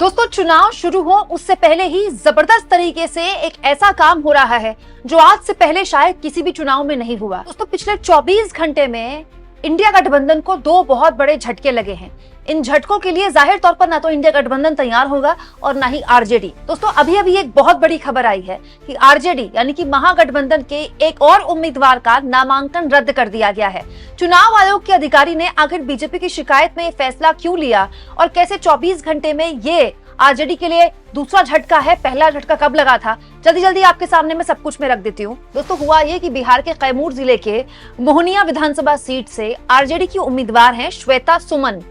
दोस्तों, चुनाव शुरू हो उससे पहले ही जबरदस्त तरीके से एक ऐसा काम हो रहा है जो आज से पहले शायद किसी भी चुनाव में नहीं हुआ। दोस्तों, पिछले 24 घंटे में इंडिया गठबंधन को दो बहुत बड़े झटके लगे हैं। इन झटकों के लिए जाहिर तौर पर ना तो इंडिया गठबंधन तैयार होगा और ना ही आरजेडी। दोस्तों, अभी एक बहुत बड़ी खबर आई है कि आरजेडी यानी कि महागठबंधन के एक और उम्मीदवार का नामांकन रद्द कर दिया गया है। चुनाव आयोग के अधिकारी ने आखिर बीजेपी की शिकायत में ये फैसला क्यों लिया और कैसे 24 घंटे में ये आरजेडी के लिए दूसरा झटका है, पहला झटका कब लगा था, जल्दी आपके सामने मैं सब कुछ में रख देती हूँ। दोस्तों, हुआ ये कि बिहार के कैमूर जिले के मोहनिया विधानसभा सीट से आरजेडी की उम्मीदवार हैं श्वेता सुमन।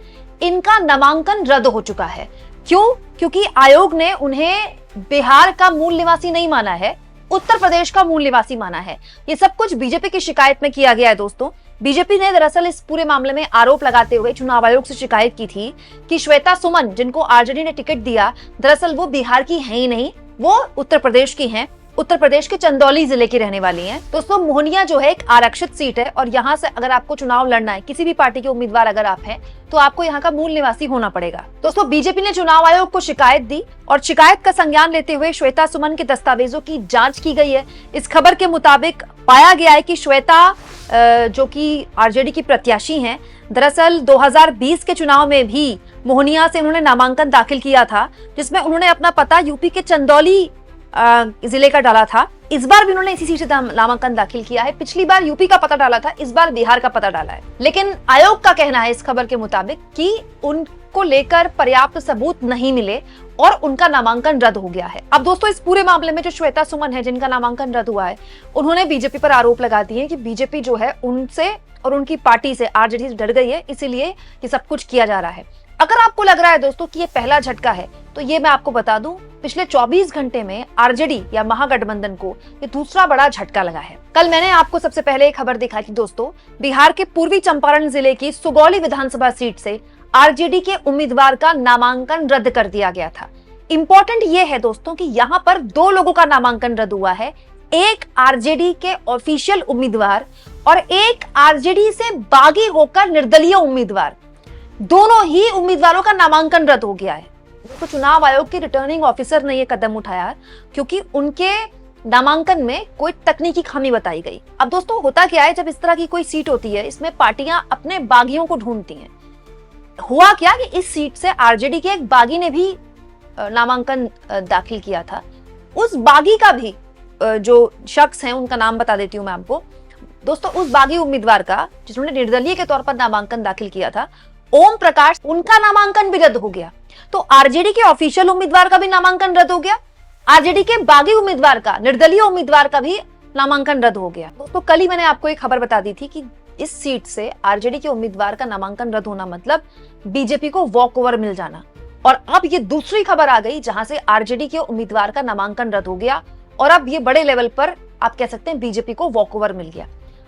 इनका नामांकन रद्द हो चुका है। क्यों? क्योंकि आयोग ने उन्हें बिहार का मूल निवासी नहीं माना है, उत्तर प्रदेश का मूल निवासी माना है। ये सब कुछ बीजेपी की शिकायत में किया गया है। दोस्तों, बीजेपी ने दरअसल इस पूरे मामले में आरोप लगाते हुए चुनाव आयोग से शिकायत की थी कि श्वेता सुमन, जिनको आरजेडी ने टिकट दिया, दरअसल वो बिहार की है ही नहीं, वो उत्तर प्रदेश की हैं। उत्तर प्रदेश के चंदौली जिले की रहने वाली हैं। दोस्तों, मोहनिया जो है एक आरक्षित सीट है और यहाँ से अगर आपको चुनाव लड़ना है, किसी भी पार्टी के उम्मीदवार अगर आप हैं, तो आपको यहाँ का मूल निवासी होना पड़ेगा। दोस्तों, बीजेपी ने चुनाव आयोग को शिकायत दी और शिकायत का संज्ञान लेते हुए श्वेता सुमन के दस्तावेजों की जांच की गई है। इस खबर के मुताबिक पाया गया है कि श्वेता जो कि आरजेडी की प्रत्याशी हैं, दरअसल 2020 के चुनाव में भी मोहनिया से उन्होंने नामांकन दाखिल किया था, जिसमें उन्होंने अपना पता यूपी के चंदौली जिले का डाला था। इस बार भी उन्होंने इसी सीट से नामांकन दाखिल किया है। पिछली बार यूपी का पता डाला था, इस बार बिहार का पता डाला है। लेकिन आयोग का कहना है इस खबर के मुताबिक कि उनको लेकर पर्याप्त सबूत नहीं मिले और उनका नामांकन रद्द हो गया है। अब दोस्तों, इस पूरे मामले में जो श्वेता सुमन है, जिनका नामांकन रद्द हुआ है, उन्होंने बीजेपी पर आरोप लगा दिए कि बीजेपी जो है उनसे और उनकी पार्टी से, आरजेडी से डर गई है, इसीलिए ये सब कुछ किया जा रहा है। अगर आपको लग रहा है दोस्तों कि ये पहला झटका है, तो ये मैं आपको बता दूं, पिछले 24 घंटे में आरजेडी या महागठबंधन को ये दूसरा बड़ा झटका लगा है। कल मैंने आपको सबसे पहले एक खबर दिखाई थी दोस्तों, बिहार के पूर्वी चंपारण जिले की सुगौली विधानसभा सीट से आरजेडी के उम्मीदवार का नामांकन रद्द कर दिया गया था। इंपॉर्टेंट ये है दोस्तों कि यहाँ पर दो लोगों का नामांकन रद्द हुआ है, एक आरजेडी के ऑफिशियल उम्मीदवार और एक आरजेडी से बागी होकर निर्दलीय उम्मीदवार। दोनों ही उम्मीदवारों का नामांकन रद्द हो गया है। तो चुनाव आयोग के रिटर्निंग ऑफिसर ने यह कदम उठाया क्योंकि उनके नामांकन में कोई तकनीकी खामी बताई गई। अब दोस्तों, होता क्या है, जब इस तरह की कोई सीट होती है, इसमें पार्टियां अपने बागियों को ढूंढती हैं। हुआ क्या कि इस सीट से आरजेडी के एक बागी ने भी नामांकन दाखिल किया था। उस बागी का भी जो शख्स है, उनका नाम बता देती हूं मैं आपको। दोस्तों, उस बागी उम्मीदवार का, जिन्होंने निर्दलीय के तौर पर नामांकन दाखिल किया था, ओम प्रकाश, उनका नामांकन भी रद्द हो गया। तो आरजेडी के ऑफिशियल उम्मीदवार का भी नामांकन रद्द हो गया, आरजेडी के बागी उम्मीदवार का, निर्दलीय उम्मीदवार का भी नामांकन रद्द हो गया। दोस्तों, कल ही मैंने आपको एक खबर बता दी थी कि इस सीट से आरजेडी के उम्मीदवार का नामांकन रद्द होना मतलब बीजेपी को वॉक ओवर मिल जाना। और अब ये दूसरी खबर आ गई जहां से आरजेडी के उम्मीदवार का नामांकन रद्द हो गया और अब ये बड़े लेवल पर आप कह सकते हैं बीजेपी को वॉक ओवर मिल गया।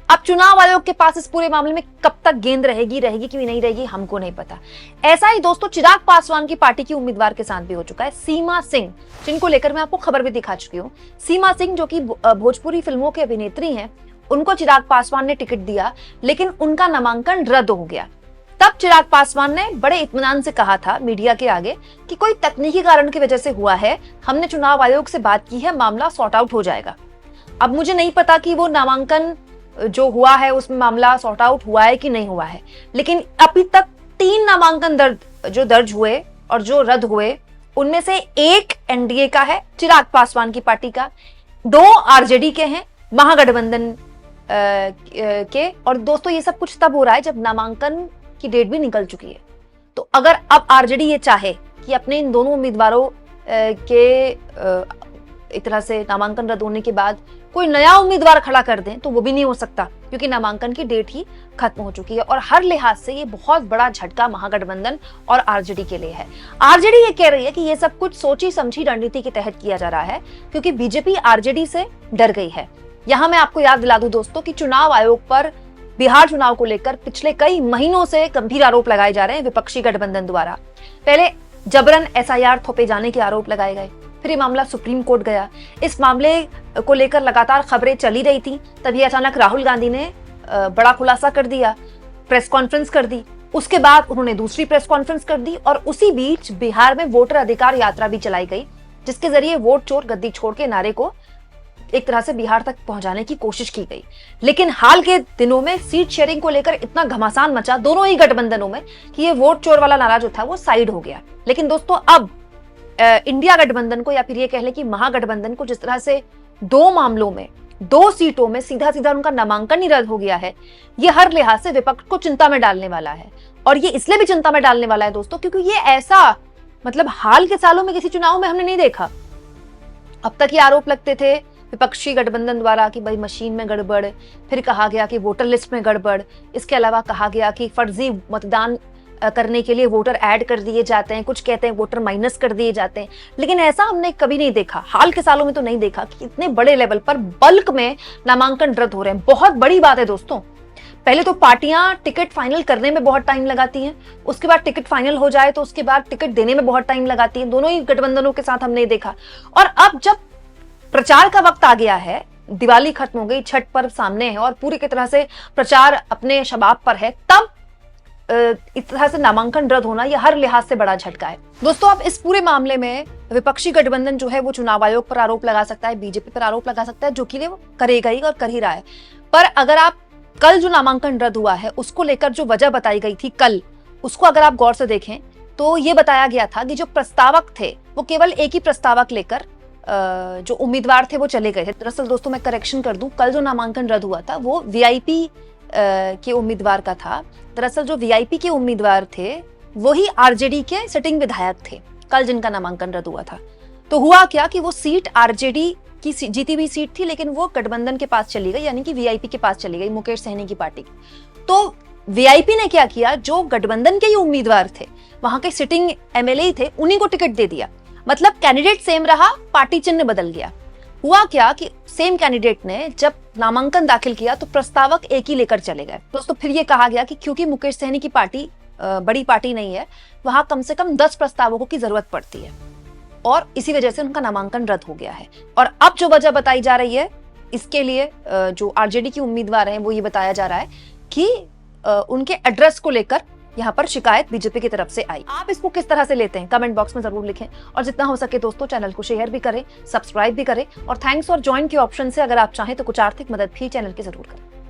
अब चुनाव आयोग के पास इस पूरे मामले में कब तक गेंद रहेगी कि नहीं रहेगी, हमको नहीं पता। ऐसा ही दोस्तों चिराग पासवान की पार्टी की उम्मीदवार के साथ भी हो चुका है, सीमा सिंह, जिनको लेकर मैं आपको खबर भी दिखा चुकी हूँ। सीमा सिंह जो कि भोजपुरी फिल्मों के अभिनेत्री हैं, उनको चिराग पासवान ने टिकट दिया, लेकिन उनका नामांकन रद्द हो गया। तब चिराग पासवान ने बड़े इत्मीनान से कहा था मीडिया के आगे कि कोई तकनीकी कारण की वजह से हुआ है, हमने चुनाव आयोग से बात की है, मामला सॉर्ट आउट हो जाएगा। अब मुझे नहीं पता कि वो नामांकन जो हुआ है उसमें मामला सॉर्ट आउट हुआ है कि नहीं हुआ है, लेकिन अभी तक 3 नामांकन दर्ज हुए और जो रद्द हुए, उनमें से एक एनडीए का है, चिराग पासवान की पार्टी का, 2 आरजेडी के हैं, महागठबंधन के। और दोस्तों, ये सब कुछ तब हो रहा है जब नामांकन की डेट भी निकल चुकी है। तो अगर अब आरजेडी ये चाहे कि अपने इन दोनों उम्मीदवारों के इस तरह से नामांकन रद्द होने के बाद कोई नया उम्मीदवार खड़ा कर दें, तो वो भी नहीं हो सकता क्योंकि नामांकन की डेट ही खत्म हो चुकी है। और हर लिहाज से ये बहुत बड़ा झटका महागठबंधन और आरजेडी के लिए है। आरजेडी ये कह रही है कि ये सब कुछ सोची समझी रणनीति के तहत किया जा रहा है क्योंकि बीजेपी आरजेडी से डर गई है। यहां मैं आपको याद दिला दूं दोस्तों कि चुनाव आयोग पर बिहार चुनाव को लेकर पिछले कई महीनों से गंभीर आरोप लगाए जा रहे हैं विपक्षी गठबंधन द्वारा। पहले जबरन एसआईआर थोपे जाने के आरोप लगाए गए, फिर ये मामला सुप्रीम कोर्ट गया। इस मामले को लेकर लगातार खबरें चली रही थी, तभी अचानक राहुल गांधी ने बड़ा खुलासा कर दिया, प्रेस कॉन्फ्रेंस कर दी उसके बाद उन्होंने दूसरी प्रेस कॉन्फ्रेंस कर दी और उसी बीच बिहार में वोटर अधिकार यात्रा भी चलाई गई, जिसके जरिए वोट चोर गद्दी छोड़ के नारे को एक तरह से बिहार तक पहुंचाने की कोशिश की गई। लेकिन हाल के दिनों में सीट शेयरिंग को लेकर इतना घमासान मचा दोनों ही गठबंधनों में कि ये वोट चोर वाला नारा जो था वो साइड हो गया। लेकिन दोस्तों अब इंडिया गठबंधन को या फिर ये कह लें कि महागठबंधन को जिस तरह से 2 मामलों में 2 सीटों में सीधा सीधा उनका नामांकन ही रद्द हो गया है, ये हर लिहाज से विपक्ष को चिंता में डालने वाला है। और ये इसलिए भी चिंता में डालने वाला है दोस्तों क्योंकि ये ऐसा मतलब हाल के सालों में किसी चुनाव में हमने नहीं देखा। अब तक ये आरोप लगते थे विपक्षी गठबंधन द्वारा कि भाई मशीन में गड़बड़, फिर कहा गया कि वोटर लिस्ट में गड़बड़, इसके अलावा कहा गया कि फर्जी मतदान करने के लिए वोटर ऐड कर दिए जाते हैं, कुछ कहते हैं वोटर माइनस कर दिए जाते हैं। लेकिन ऐसा हमने कभी नहीं देखा, हाल के सालों में तो नहीं देखा कि इतने बड़े लेवल पर बल्क में नामांकन रद्द हो रहे हैं। बहुत बड़ी बात है दोस्तों। पहले तो पार्टियां टिकट फाइनल करने में बहुत टाइम लगाती हैं, उसके बाद टिकट फाइनल हो जाए तो उसके बाद टिकट देने में बहुत टाइम लगाती हैं। दोनों ही गठबंधनों के साथ हमने देखा। और अब जब प्रचार का वक्त आ गया है, दिवाली खत्म हो गई, छठ पर्व सामने है और पूरी की तरह से प्रचार अपने शबाब पर है, तब इस तरह से नामांकन रद्द होना यह हर लिहाज से बड़ा झटका है। दोस्तों अब इस पूरे मामले में विपक्षी गठबंधन जो है वो चुनाव आयोग पर आरोप लगा सकता है, बीजेपी पर आरोप लगा सकता है, जो कि वो करेगा ही और कर ही रहा है। पर अगर आप कल जो नामांकन रद्द हुआ है उसको लेकर जो वजह बताई गई थी कल, उसको अगर आप गौर से देखें तो ये बताया गया था कि जो प्रस्तावक थे वो केवल एक ही प्रस्तावक लेकर जो उम्मीदवार थे वो चले गए थे। दरअसल दोस्तों मैं करेक्शन कर दूं, कल जो नामांकन रद्द हुआ था वो वीआईपी के उम्मीदवार का था। दरअसल जो वीआईपी के उम्मीदवार थे वही आरजेडी के सिटिंग विधायक थे कल जिनका नामांकन रद्द हुआ था। तो हुआ क्या कि वो सीट आरजेडी की जीती हुई सीट थी, लेकिन वो गठबंधन के पास चली गई, यानी कि वीआईपी के पास चली गई, मुकेश सहनी की पार्टी की। तो वीआईपी ने क्या किया, जो गठबंधन के ही उम्मीदवार थे, वहां के सिटिंग एमएलए ही थे, उन्हीं को टिकट दे दिया। मतलब कैंडिडेट सेम रहा, पार्टी चिन्ह बदल गया। हुआ क्या कि सेम कैंडिडेट ने जब नामांकन दाखिल किया तो प्रस्तावक एक ही लेकर चले गए। दोस्तों फिर ये कहा गया कि क्योंकि मुकेश सहनी की पार्टी बड़ी पार्टी नहीं है, वहां कम से कम 10 प्रस्तावकों की जरूरत पड़ती है और इसी वजह से उनका नामांकन रद्द हो गया है। और अब जो वजह बताई जा रही है इसके लिए जो आरजेडी की उम्मीदवार हैं वो ये बताया जा रहा है कि उनके एड्रेस को लेकर यहाँ पर शिकायत बीजेपी की तरफ से आई। आप इसको किस तरह से लेते हैं कमेंट बॉक्स में जरूर लिखें और जितना हो सके दोस्तों चैनल को शेयर भी करें, सब्सक्राइब भी करें और थैंक्स और ज्वाइन के ऑप्शन से अगर आप चाहें तो कुछ आर्थिक मदद भी चैनल की जरूर करें।